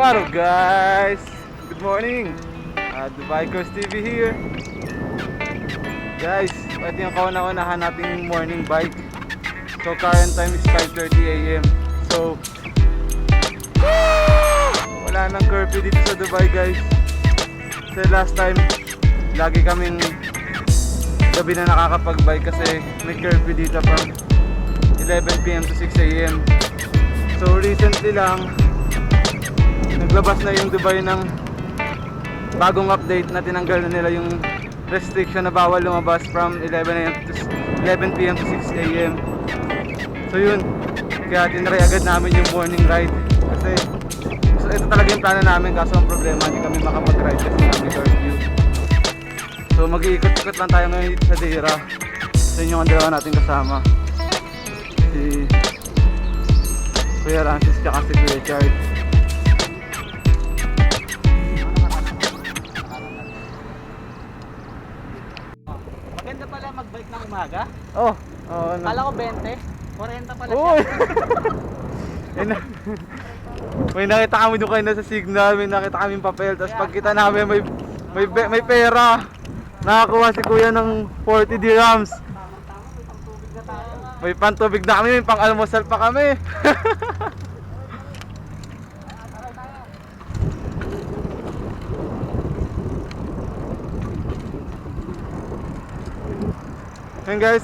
What up guys? Good morning! Dubaikerts TV here. Guys, ito yung kauna-unahan nating morning bike. So current time is 5:30 AM. So wala nang curfew dito sa Dubai guys. So last time, lagi kaming gabi na nakakapag-bike kasi may curfew dito from 11 PM to 6 AM. So recently lang naglabas na yung Dubai ng bagong update na tinanggal na nila yung restriction na bawal lumabas from 11 PM to 6 AM. So yun, kaya tinry agad namin yung morning ride kasi ito talaga yung plano namin, kaso ang problema hindi kami makapag-ride kasi namin curfew. So mag-iikot-ikot lang tayo ngayon dito sa Deira. So yun yung ang dalawa natin kasama, si Kuya Rancis tsaka si Kuya Chard. Maganda pala mag-bike ng umaga. Oh, ano? Kala ko 20, 40 pala Uy! siya. May nakita kami doon kayo sa signal, may nakita kami papel, tapos pagkita namin may pera. Nakakuha si Kuya ng 40 dirhams. May pantubig na kami, may pang-almusal pa kami. Ngayon guys,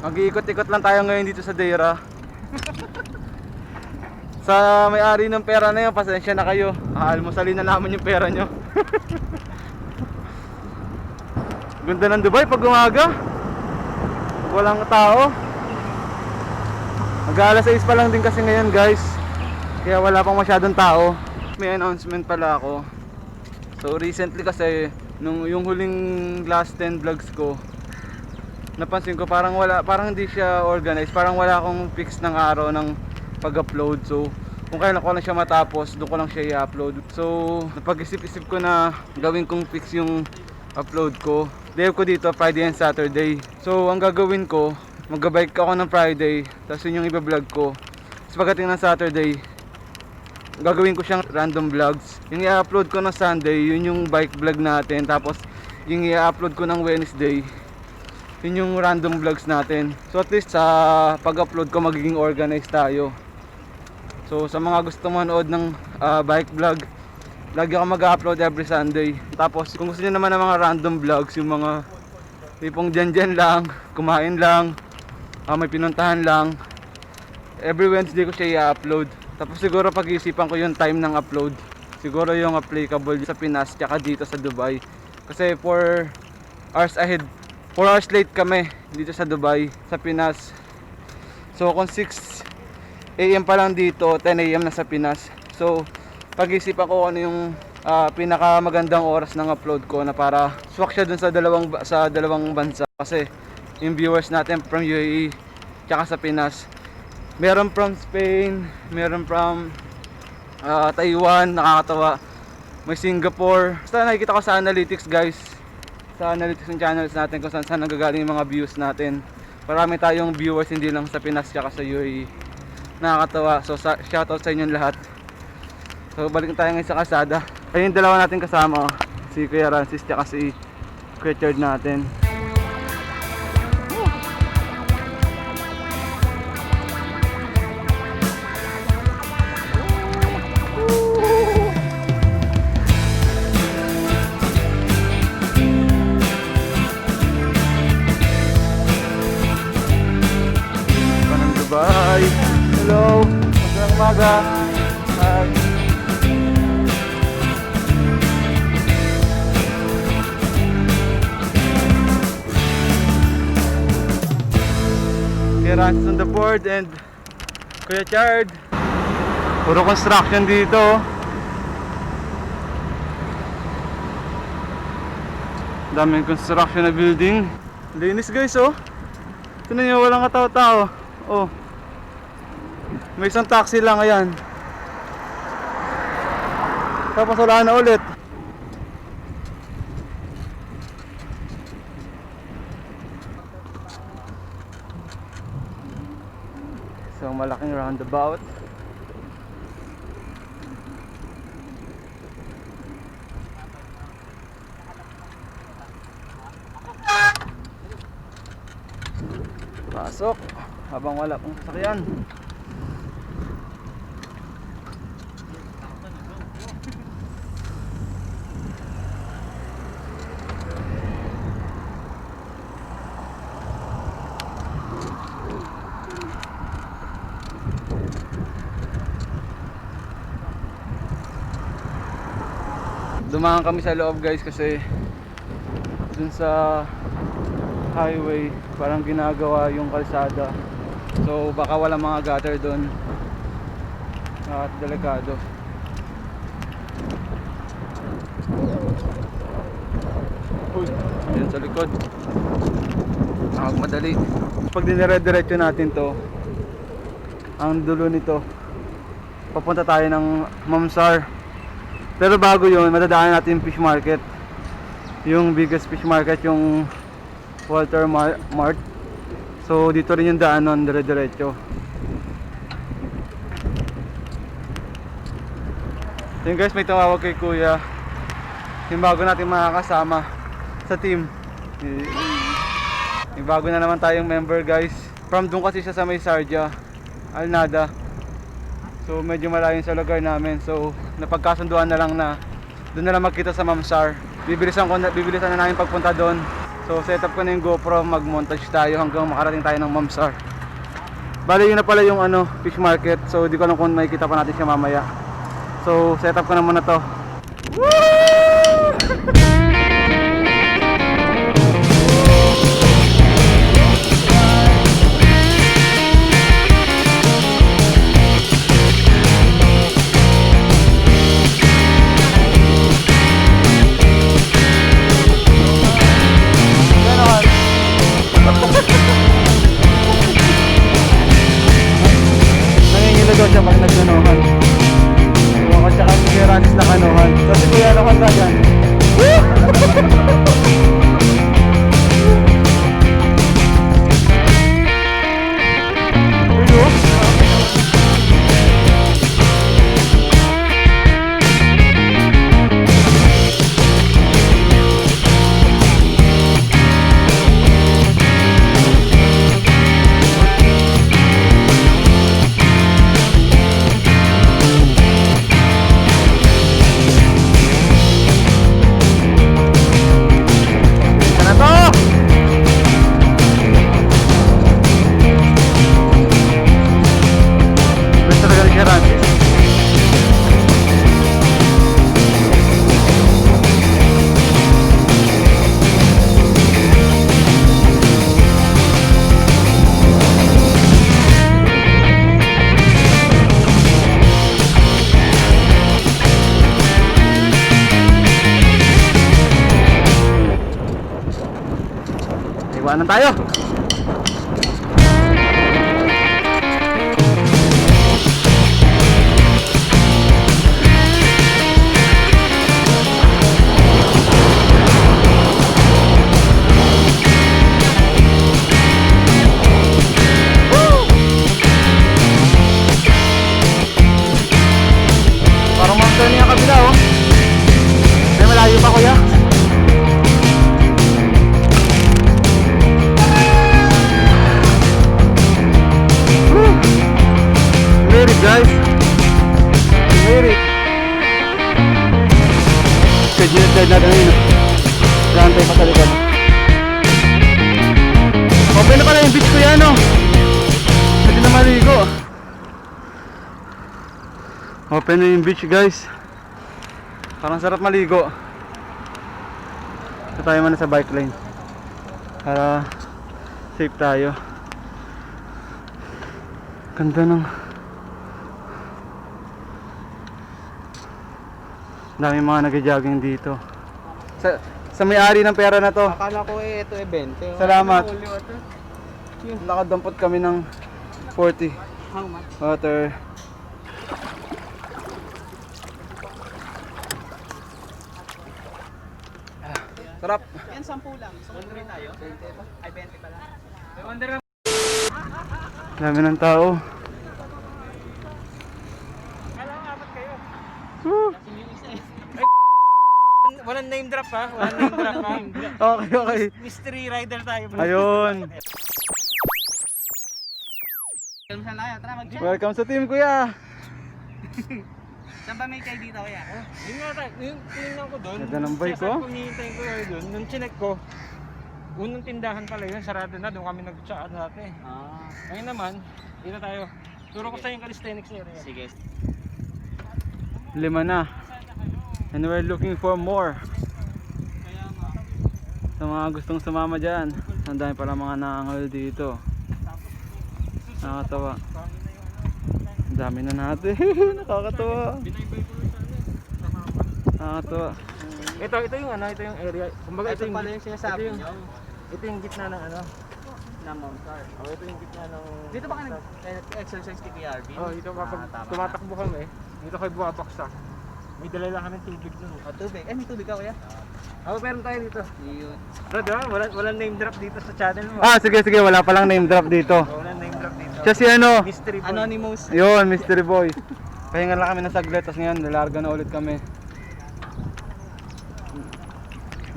mag-iikot-ikot lang tayo ngayon dito sa Deira. Sa may-ari ng pera na yun, pasensya na kayo, almusalin na namin yung pera nyo. Ganda ng Dubai pag umaga, walang tao. Mag-alas 6 pa lang din kasi ngayon guys, kaya wala pang masyadong tao. May announcement pala ako. So recently kasi yung huling last 10 vlogs ko, napansin ko parang hindi siya organized, parang wala akong fix ng araw ng pag-upload. So kung kailan ko lang siya matapos, doon ko lang siya i-upload. So napag-isip-isip ko na gawin kong fix yung upload ko. Day ko dito Friday and Saturday. So ang gagawin ko, mag-bike ako ng Friday, tapos yun yung i-vlog ko. Tapos pagdating ng Saturday, gagawin ko siyang random vlogs. Yung i-upload ko ng Sunday, yun yung bike vlog natin. Tapos yung i-upload ko ng Wednesday, yun yung random vlogs natin. So at least sa pag-upload ko magiging organized tayo. So sa mga gusto manood ng bike vlog, lagi ako mag-upload every Sunday. Tapos kung gusto niyo naman ng mga random vlogs, yung mga tipong dyan lang, kumain lang, may pinuntahan lang, every Wednesday ko siya i-upload. Tapos siguro pag-iisipan ko yung time ng upload, siguro yung applicable sa Pinas tsaka dito sa Dubai. Kasi 4 hours ahead, 4 hours late kami dito sa Dubai, sa Pinas. So kung 6 AM pa lang dito, 10 AM na sa Pinas. So pag-isipan ko ano yung pinakamagandang oras ng upload ko na para swak siya dun sa dalawang bansa. Kasi yung viewers natin from UAE tsaka sa Pinas, meron from Spain, meron from Taiwan, nakakatawa, may Singapore. Basta nakikita ko sa analytics guys, sa analytics ng channels natin kung saan nanggagaling yung mga views natin. Marami tayong viewers hindi lang sa Pinas tsaka sa UAE. Nakakatawa. So shoutout sa inyong lahat. So balik tayo ngayon sa kalsada. Ayun yung dalawa natin kasama, si Kuya Rancis tsaka si Kuya Chard natin. Panang Dubai. Hello. Magandang umaga. Hi. Kuya Rancis on the board and Kuya Chard. Puro construction dito. Daming construction na building. Linis guys oh. Tignan nyo, walang katao-tao. Oh. May isang taxi lang, ayan. Tapos wala na ulit. Isang malaking roundabout. Pasok habang wala pong sasakyan. Dumaan kami sa loob guys kasi dun sa highway parang ginagawa yung kalsada, so baka walang mga gutter dun at delikado. Uy, yun sa likod, madali. Pag dinire-diretso natin to, ang dulo nito papunta tayo ng Mamsar. Pero bago yun, madadaanan natin yung fish market, yung biggest fish market, yung Walter Mart. So dito rin yung daanon, dire-diretso. Yun guys, may tumawag kay kuya, yung bago natin makakasama sa team. Yung bago na naman tayong member guys. From doon kasi siya sa may Sarja, Alnada. So medyo malayo sa lugar namin. So napagkasunduan na lang na doon na lang magkita sa Mamsar. Bibilisan na namin pagpunta doon. So set up ko na yung GoPro, mag-montage tayo hanggang makarating tayo ng Mamsar. Bali yun na pala yung fish market. So di ko alam kung makikita pa natin siya mamaya. So set up ko na muna to. Nangingilo daw siya pag nagnunuhan. Iwan ko siya kang Geranis na kanuhan. Kasi kuya naman ka dyan. Iwanan tayo. Parang mountain niya kabila oh. May malayo pa kuya. Guys, very kajilid natin yun. Gantay pa sa likod. Open na pala yung beach ko yan, no? Pwede na maligo. Open na yung beach, guys. Parang sarap maligo. Ito tayo muna sa bike lane para safe tayo. Ganda ng dami mga nag-jogging dito. Sa may-ari ng pera na to. Akala ko ito 20. Salamat. Nakadampot kami ng 40 How much? water. Sarap. Yan 10 lang. So, rin tayo. 20 pa? Ay, 20 pala. Dami ng tao. Kailangan apat kayo. Woo! Walang name drop ha? Walang name drop ha? Okay, okay. Mystery rider tayo bro. Ayun. Film na tayo, tara mag-chat. Welcome sa team, kuya. Saan ba may kayo dito kaya? Yun nga tayo, yung tinignan ko doon. Ganda ng bike, Saan oh. ko hinihintay ko doon, nung chinek ko, unang tindahan pala yun, sarado na, doon kami nag-chat dati. Ngayon naman, dito tayo. Turo ko sa yung calisthenics niya rin. Sige. 5 na. And we're looking for more. Sa mga gustong sumama dyan. Ang dami pala mga naangal dito. Nakakatawa. Ang dami na natin. Nakakatawa. Nakakatawa. Ito yung ano, ito yung area. Kumbaga Ito pala yung sinasabi ito nyo. ito yung gitna ng ano. Ng Mount Car. Oh, ito yung gitna ng... Dito ba ka nag-exercise kay Kuya Arvin? Oh, ito kapag tama. tumatakbo kami, dito kayo bumabaksak. May dala lang kami tubig dun. Oh, tubig. May tubig ka kuya? Oh, meron tayo dito. Yun. Bro, diba? Walang name drop dito sa channel mo. Sige, wala palang name drop dito. Walang name drop dito. Siya si ano? Mystery boy. Anonymous. Yun, mystery boy. Pahinga lang kami ng saglit, tapos ngayon lalarga na ulit kami.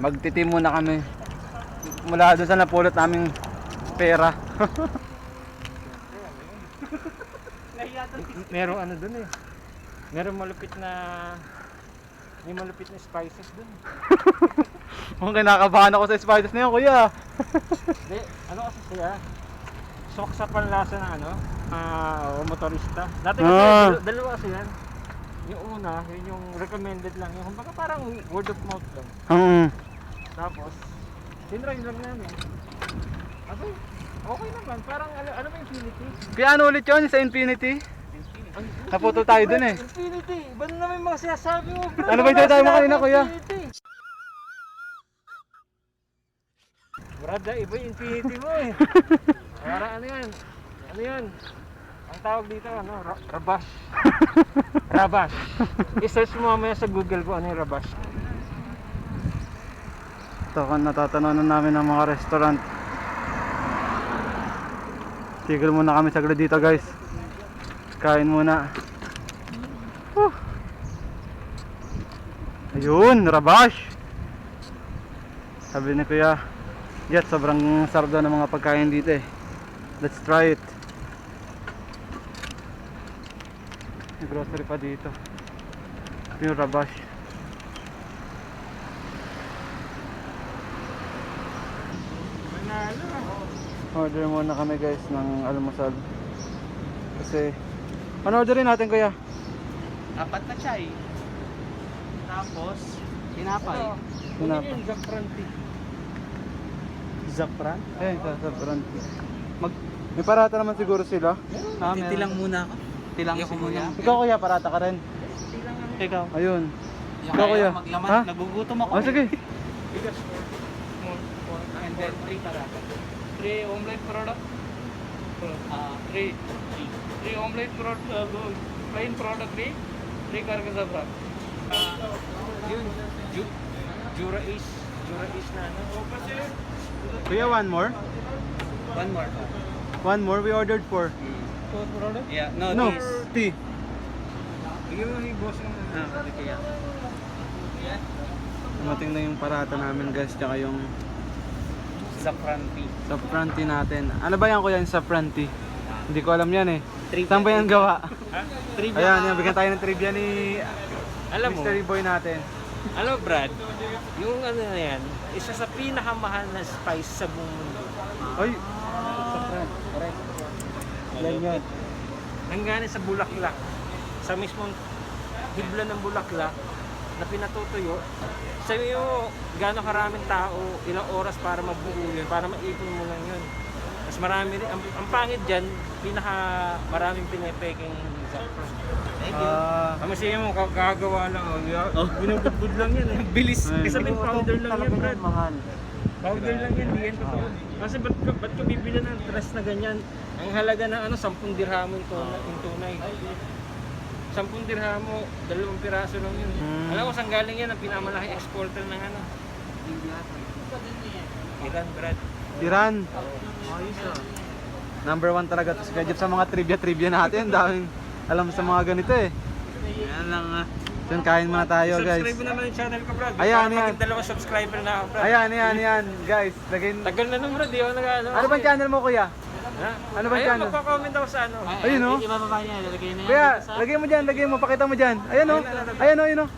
Magtitim muna kami. Mula doon sa napulot naming pera. Merong ano dun eh. Merong may malupit na spices dun. Kung kinakabahan ako sa spices na yun, kuya. Hindi, ano kasi siya? Sok sa panlasa ng ano, motorista. Dati kasi dalawa kasi yan. Yung una, yun yung recommended lang. Yung kumbaga parang word of mouth lang. Tapos, tinry lang namin. Abay, okay naman. Parang ano ba Infinity? Kaya ano ulit yun sa Infinity? Naputol tayo dun eh. Infinity! Iba na naman yung mga sinasabi mo, bro. Ano ba yung tinatawag mo kanina, kuya? Brada, iba yung Infinity mo eh. Para ano yan? Ano yan? Ang tawag dito, ano? Rabash. Rabash. I-search mo mamaya sa Google ko ano yung rabash. Ito kan natatanaw namin ng mga restaurant. Tigil muna kami saglit dito, guys. Kain muna. Ayun, rabash. Sabi ni Kuya Jet, sobrang sarap daw ng mga pagkain dito eh. Let's try it. May grocery pa dito. Yung rabash. Order muna kami guys ng almusal. Kasi ano orderin natin, kuya? 4 na chai. Tapos, tinapay. Tinapay. Ano yung Zapran Tea? Zapran? Zapran Tea. May parata naman siguro sila. Tilang muna ako. Tilang ko muna. Ikaw, kuya, parata ka rin. Ikaw. Ayun. Ikaw, kuya. Maglaman. Ha? Nagugutom ako. Sige. Bigas for And then 3 parata. 3 omelette product. 3 omelette product, plain product 3 karga Zapran. yun, Jura Ace na ano. Kuya, one more? One more. One more, we ordered 4. Food product? Yeah, No, tea. Bigyan mo yung boss ng kaya. Dumating na yung parata namin guys, tsaka yung Zapran Tea. Zapran Tea natin. Ano ba yan, kuya, yung Zapran Tea? Hindi ko alam yan eh. Trivia. Saan ba yan gawa? Trivia. Ayan, bigyan tayo ng trivia ni Alam mo, mystery boy natin. alam mo Brad, yung ano na yan, isa sa pinakamahal na spice sa buong mundo. Ay! Zapran, correct. Yan yun. Nanggaling sa bulaklak, sa mismong hibla ng bulaklak na pinatutuyo. Sabi mo, gano'ng karaming tao, ilang oras para mabuo yun, para maipon mo lang yun. Mas marami rin, ang pangit dyan, maraming pinipeking Zapran. Thank you. Kasi mo, gagawa lang, binubudbud lang yan eh. Bilis. Ay. Kasi may powder lang yan, Brad. Mahal. Powder lang yan, di yan totoo. Kasi ba't ka bibili ng dress na ganyan? Ang halaga na 10 dirhamo yung tunay. 10 dirhamo, 2 piraso lang yun. Alam mo saan galing yan, ang pinakamalaki exporter ng ano? Iran, Brad. Iran. Number 1 talaga to si Kajip sa mga trivia natin. Daming alam sa mga ganito eh. Yan lang ah. So, kain muna tayo guys. Subscribe mo naman yung channel ko, Brad. Ayan, Para yan. maging 2 subscriber na ako, Brad. Ayan guys. Lagay. Tagal na nung, Brad, di ako nag-ano. Ano bang channel mo, kuya? Ha? Ano ba Ayun, dyan? magko-comment ako sa ano. Ayun oh. Ibababa niya, lalagay na yan. Kuya, dito sa... lagay mo dyan, lagay mo, pakita mo dyan. Ayan oh. Ayan oh, ayun oh.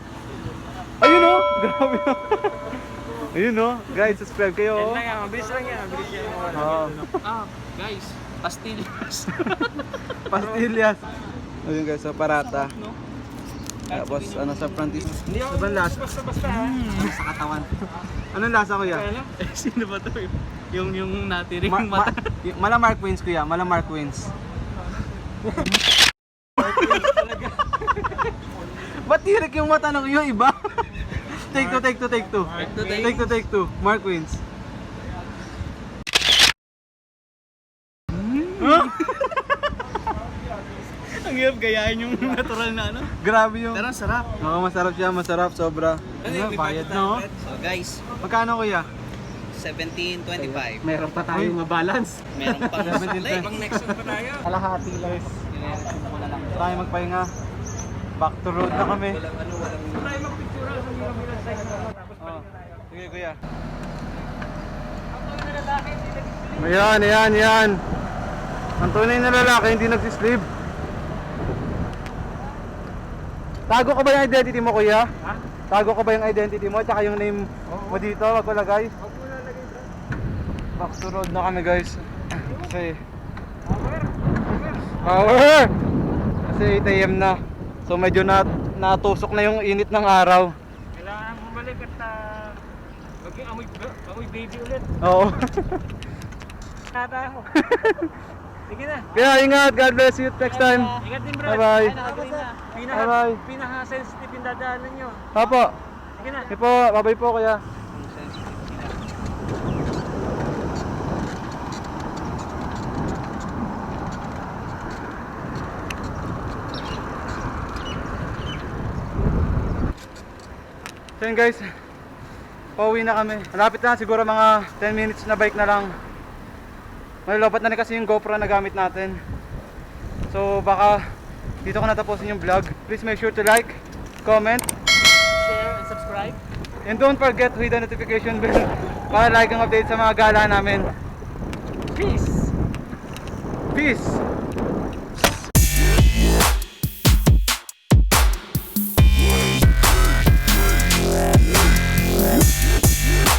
Ayun oh, grabe oh. Ayun oh, guys, subscribe kayo Yan oh. lang yan, mabilis lang yan. Mabilis yan. Oo. Guys, pastillas. Pastillas. Ayun guys, so parata. Tapos ano sa front is Hindi ako sobrang lasa. basta-basta ha. Sa katawan. Anong lasa kuya? Ano? Sino ba to? Yung natiring Ma- mala Mark Wins kuya, mala Mark Wins. Ba't tirik yung mata ng yung iba? Take two. Take two. Mark Wins. Ang hirap gayahin yung natural na ano. Grabe yung... Pero sarap. Oo, masarap siya, masarap, sobra. Ano, bayad na oh. So guys, Magkano kuya? 17.25. Meron pa tayong mabalance. Meron pang 17.25. Pang next one pa tayo. Kalahati lang. Tayo magpahinga. Back to road na kami. Tayo magpicture sa mga size na tapos Oh. Sige kuya. ang na lalaki, hindi nag-sleep. Ayan. Ang tunay na lalaki, hindi nagsisleeve. Tago ka ba yung identity mo kuya? Ha? Tago ka ba yung identity mo? Tsaka yung name mo dito, wag ko lagay. Huwag mo lalagay bro. Back to road na kami guys. Kasi Power. power! Kasi 8 AM na. So medyo natusok na yung init ng araw. Kailangan bumalik at maging amoy baby ulit. Oo. Nata ako. Sige na. Kaya ingat, God bless you next time. Ingat din bro. Bye-bye. Bye-bye. Pinaka-sensitive yung dadaanan nyo. Apo. Sige na. Sige po, bye-bye po kuya. So yun guys, pauwi na kami. Malapit na, siguro mga 10 minutes na bike na lang. Malolobat na rin kasi yung GoPro na gamit natin. So baka dito ko natapusin yung vlog. Please make sure to like, comment, Share and subscribe. and don't forget to hit the notification bell para like ang update sa mga gala namin. Peace. Peace!